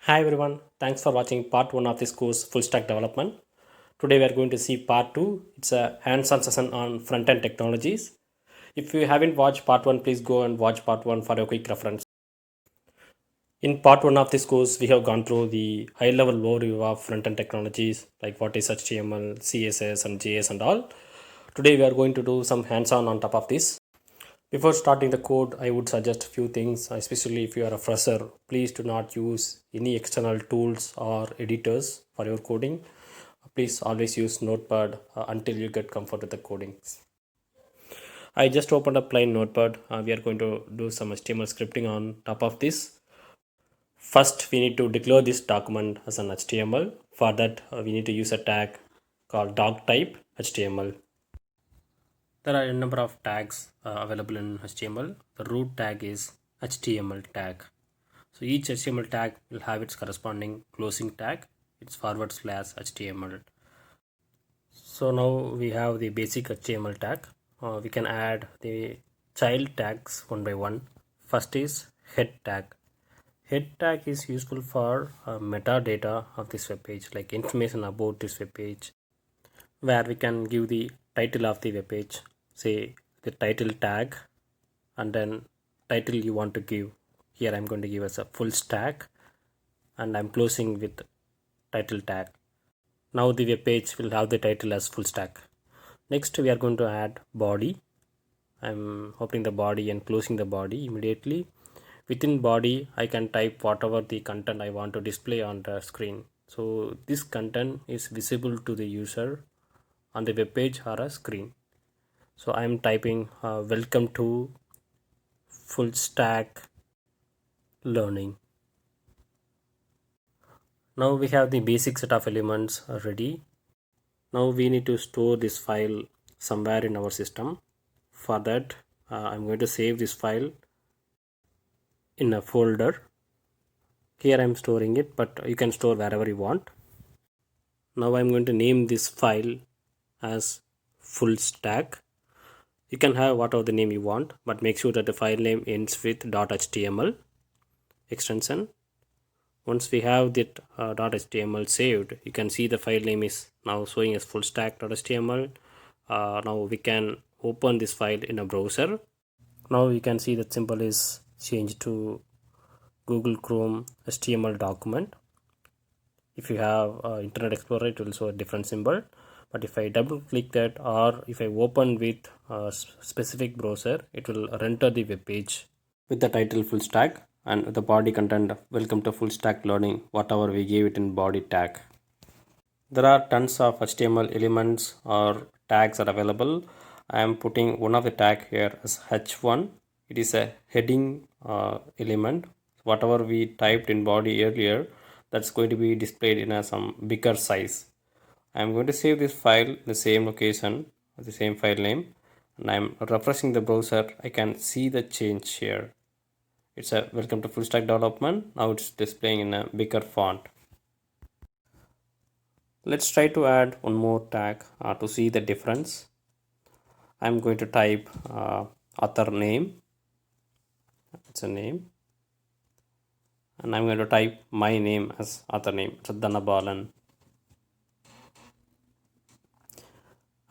Hi everyone, thanks for watching part 1 of this course Full Stack Development. Today we are going to see part 2. It's a hands-on session on front-end technologies. If you haven't watched part 1, please go and watch part 1 for a quick reference. In part 1 of this course, we have gone through the high-level overview of front-end technologies like what is HTML, CSS and JS and all. Today we are going to do some hands-on on top of this. Before starting the code, I would suggest a few things, especially if you are a fresher. Please do not use any external tools or editors for your coding. Please always use Notepad until you get comfort with the coding. I just opened a plain Notepad. We are going to do some HTML scripting on top of this. First, we need to declare this document as an HTML. For that, we need to use a tag called doctype HTML. There are a number of tags available in HTML. The root tag is HTML tag. So each HTML tag will have its corresponding closing tag. It's forward slash HTML. So now we have the basic HTML tag. We can add the child tags one by one. First is head tag. Head tag is useful for metadata of this web page, like information about this web page, where we can give the title of the web page, say the title tag, and then title you want to give. Here I'm going to give as a full stack, and I'm closing with title tag. Now the web page will have the title as full stack. Next we are going to add body. I'm opening the body and closing the body immediately. Within body I can type whatever the content I want to display on the screen. So this content is visible to the user on the web page or a screen. So I'm typing welcome to full stack learning. Now we have the basic set of elements ready. Now we need to store this file somewhere in our system. For that, I'm going to save this file in a folder. Here I'm storing it, but you can store wherever you want. Now I'm going to name this file as full stack. You can have whatever the name you want, but make sure that the file name ends with .html extension. Once we have that .html saved, you can see the file name is now showing as full stack.html. Now we can open this file in a browser. Now you can see that symbol is changed to Google Chrome HTML document. If you have Internet Explorer, it will show a different symbol. But if I double click that, or if I open with a specific browser, it will render the web page with the title full stack and the body content welcome to full stack learning, whatever we gave it in body tag. There are tons of HTML elements or tags are available. I am putting one of the tag here as h1. It is a heading element. Whatever we typed in body earlier, that's going to be displayed in some bigger size. I am going to save this file in the same location, the same file name, and I am refreshing the browser. I can see the change here. It's a welcome to full stack development. Now it's displaying in a bigger font. Let's try to add one more tag to see the difference. I'm going to type author name. It's a name. And I'm going to type my name as author name, Sadhana Balan.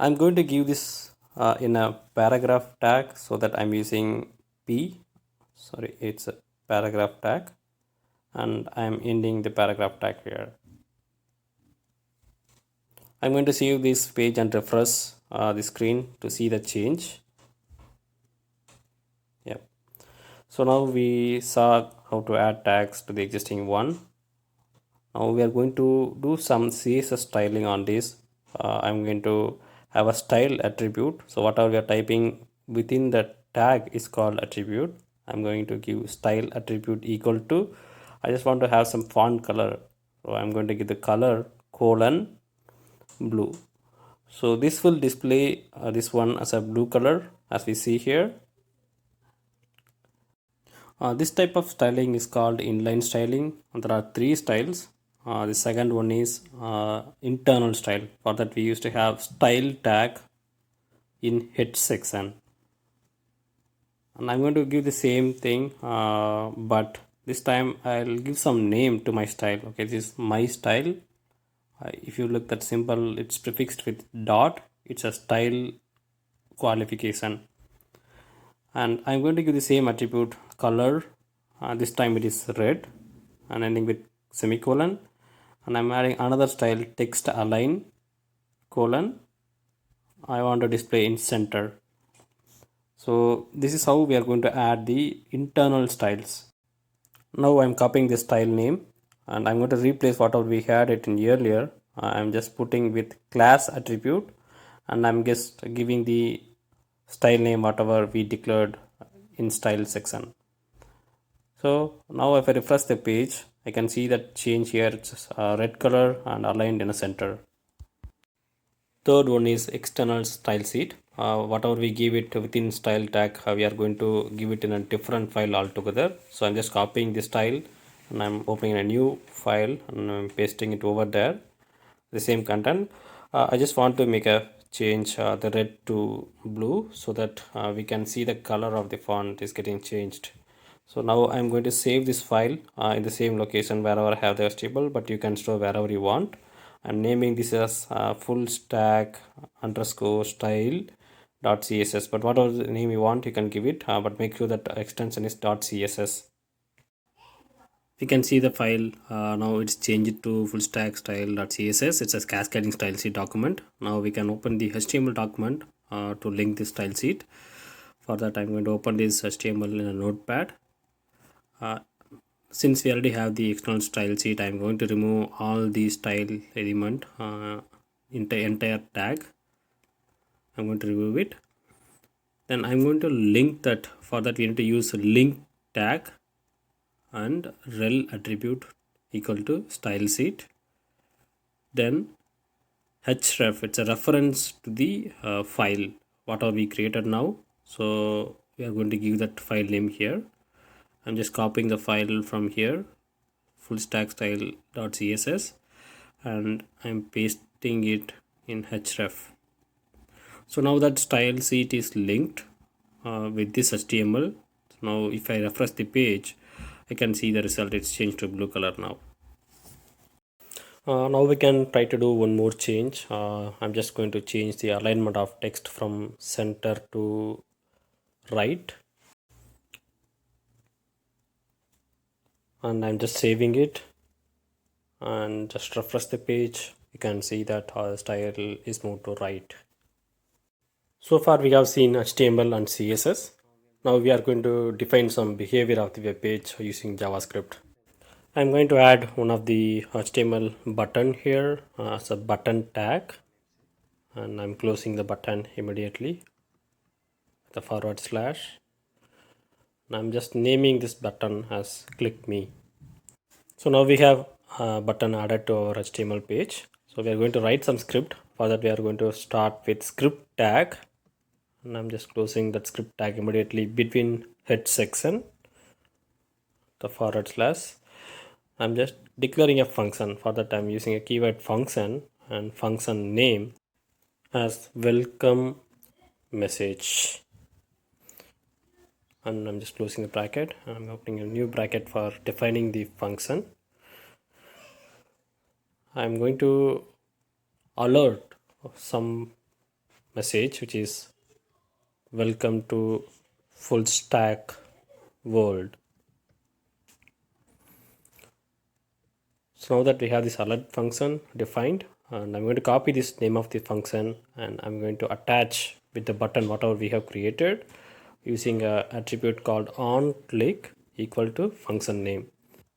I'm going to give this in a paragraph tag so that I'm using it's a paragraph tag, and I'm ending the paragraph tag here. I'm going to save this page and refresh the screen to see the change. Yep. So now we saw how to add tags to the existing one. Now we are going to do some CSS styling on this. I'm going to have a style attribute. So whatever we are typing within the tag is called attribute. I'm going to give style attribute equal to, I just want to have some font color. So I'm going to give the color colon blue. So this will display this one as a blue color as we see here. This type of styling is called inline styling. There are three styles. The second one is internal style. For that we used to have style tag in head section. And I'm going to give the same thing but This time I'll give some name to my style. Okay, this is my style. If you look that symbol, it's prefixed with dot. It's a style qualification. And I'm going to give the same attribute color. This time it is red and ending with semicolon. And I'm adding another style text align colon. I want to display in center. So this is how we are going to add the internal styles. Now I'm copying the style name and I'm going to replace whatever we had it in earlier. I'm just putting with class attribute and I'm just giving the style name whatever we declared in style section. So now if I refresh the page, I can see that change here. It's red color and aligned in the center. Third one is external style sheet. Whatever we give it within style tag, we are going to give it in a different file altogether. So I'm just copying the style and I'm opening a new file and I'm pasting it over there, the same content. I just want to make a change the red to blue so that we can see the color of the font is getting changed. So now I'm going to save this file in the same location wherever I have the HTML, but you can store wherever you want. I'm naming this as full stack underscore style dot css, but whatever the name you want you can give it, but make sure that extension is dot css. We can see the file now it's changed to full stack style dot css. It's a cascading style sheet document. Now we can open the HTML document to link this style sheet. For that I'm going to open this HTML in a notepad. Since we already have the external style sheet, I'm going to remove all the style element entire tag. I'm going to remove it. Then I'm going to link that. For that we need to use link tag and rel attribute equal to style sheet. Then href, it's a reference to the file whatever we created now. So we are going to give that file name here. I'm just copying the file from here, full stack style.css, and I'm pasting it in href. So now that style sheet is linked with this HTML. Now if I refresh the page, I can see the result. It's changed to blue color now. Now we can try to do one more change. I'm just going to change the alignment of text from center to right. And I'm just saving it and just refresh the page. You can see that our style is moved to right. So far we have seen HTML and CSS. Now we are going to define some behavior of the web page using JavaScript. I'm going to add one of the HTML button here as a button tag, and I'm closing the button immediately, the forward slash. And I'm just naming this button as click me. So now we have a button added to our HTML page. So we are going to write some script. For that we are going to start with script tag, and I'm just closing that script tag immediately between head section, the forward slash. I'm just declaring a function. For that I'm using a keyword function and function name as welcome message, and I'm just closing the bracket and I'm opening a new bracket for defining the function. I'm going to alert some message which is welcome to full stack world. So now that we have this alert function defined, and I'm going to copy this name of the function and I'm going to attach with the button whatever we have created using a attribute called on click equal to function name.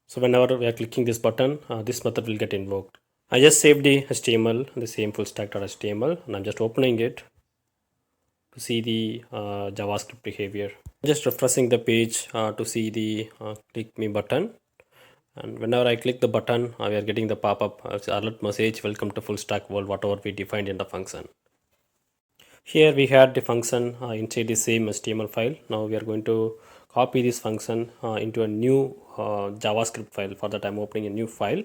So whenever we are clicking this button, this method will get invoked. I just saved the HTML, the same full stack.html, and I'm just opening it to see the JavaScript behavior. Just refreshing the page to see the click me button. And whenever I click the button, we are getting the pop-up alert message, welcome to full stack world, whatever we defined in the function. Here we had the function inside the same HTML file. Now we are going to copy this function into a new JavaScript file. For that I'm opening a new file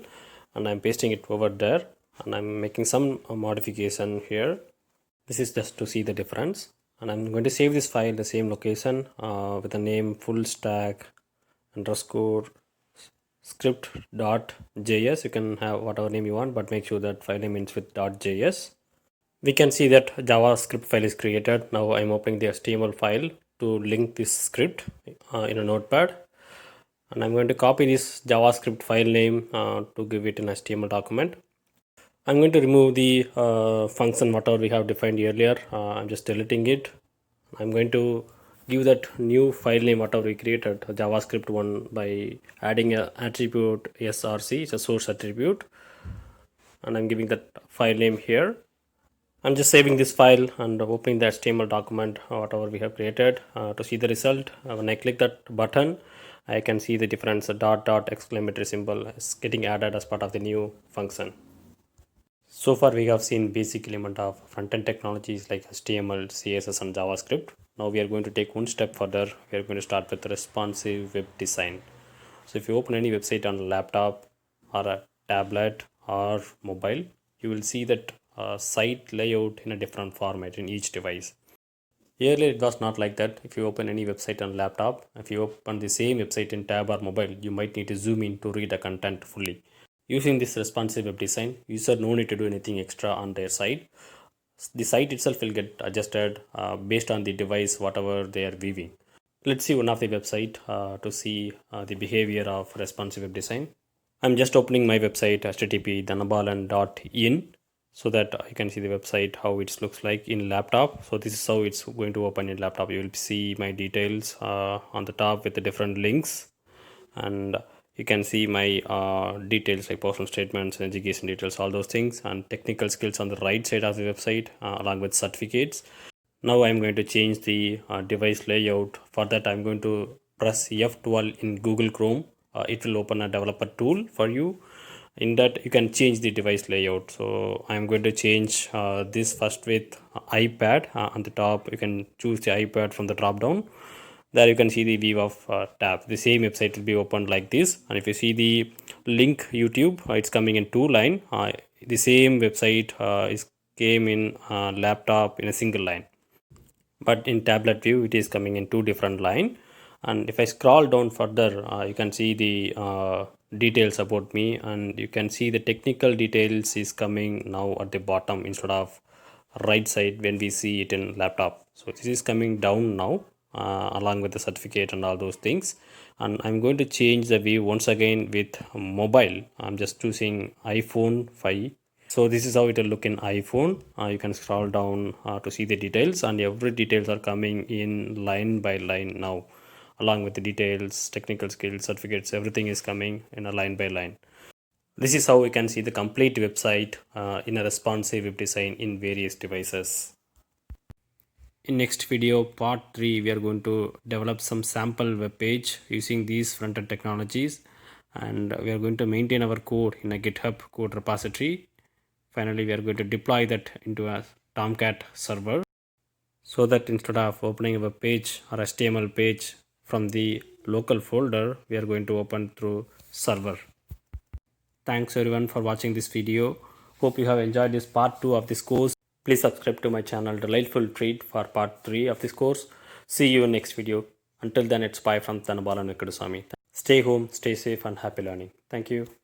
and I'm pasting it over there, and I'm making some modification here. This is just to see the difference, and I'm going to save this file the same location with the name full stack underscore javascript.js. You can have whatever name you want, but make sure that file name ends with .js. We can see that JavaScript file is created. Now I'm opening the HTML file to link this script in a notepad, and I'm going to copy this JavaScript file name to give it an HTML document. I'm going to remove the function whatever we have defined earlier. I'm just deleting it. I'm going to give that new file name whatever we created, JavaScript one, by adding a attribute src. It's a source attribute, and I'm giving that file name here. I'm just saving this file and opening the HTML document whatever we have created to see the result. When I click that button, I can see the difference. A dot exclamatory symbol is getting added as part of the new function. So far we have seen basic element of front-end technologies like HTML, CSS and JavaScript. Now we are going to take one step further. We are going to start with responsive web design. So if you open any website on a laptop or a tablet or mobile, you will see that site layout in a different format in each device. Earlier it was not like that. If you open any website on laptop, if you open the same website in tab or mobile, you might need to zoom in to read the content fully. Using this responsive web design, user no need to do anything extra on their side. The site itself will get adjusted based on the device whatever they are viewing. Let's see one of the website to see the behavior of responsive web design. I'm just opening my website http://dhanabalan.in so that you can see the website how it looks like in laptop. So this is how it's going to open in laptop. You will see my details on the top with the different links, and you can see my details like personal statements, education details, all those things, and technical skills on the right side of the website along with certificates. Now I'm going to change the device layout. For that I'm going to press F12 in Google Chrome. It will open a developer tool for you. In that you can change the device layout. So I'm going to change this first with iPad. On the top you can choose the iPad from the drop down. There you can see the view of tab. The same website will be opened like this, and if you see the link YouTube, it's coming in two line. The same website is came in laptop in a single line, but in tablet view it is coming in two different line. And if I scroll down further, you can see the details about me, and you can see the technical details is coming now at the bottom instead of right side when we see it in laptop. So this is coming down now along with the certificate and all those things. And I'm going to change the view once again with mobile. I'm just choosing iPhone 5. So this is how it will look in iPhone. You can scroll down to see the details, and every details are coming in line by line now, along with the details, technical skills, certificates, everything is coming in a line by line. This is how we can see the complete website in a responsive web design in various devices. In next video, part 3, we are going to develop some sample web page using these front-end technologies, and we are going to maintain our code in a GitHub code repository. Finally, we are going to deploy that into a Tomcat server, so that instead of opening a web page or HTML page from the local folder, we are going to open through server. Thanks everyone for watching this video. Hope you have enjoyed this part 2 of this course. Please subscribe to my channel Delightful Treat for part 3 of this course. See you in next video. Until then, it's bye from Dhanabalan Venkadaswamy. Stay home, stay safe and happy learning. Thank you.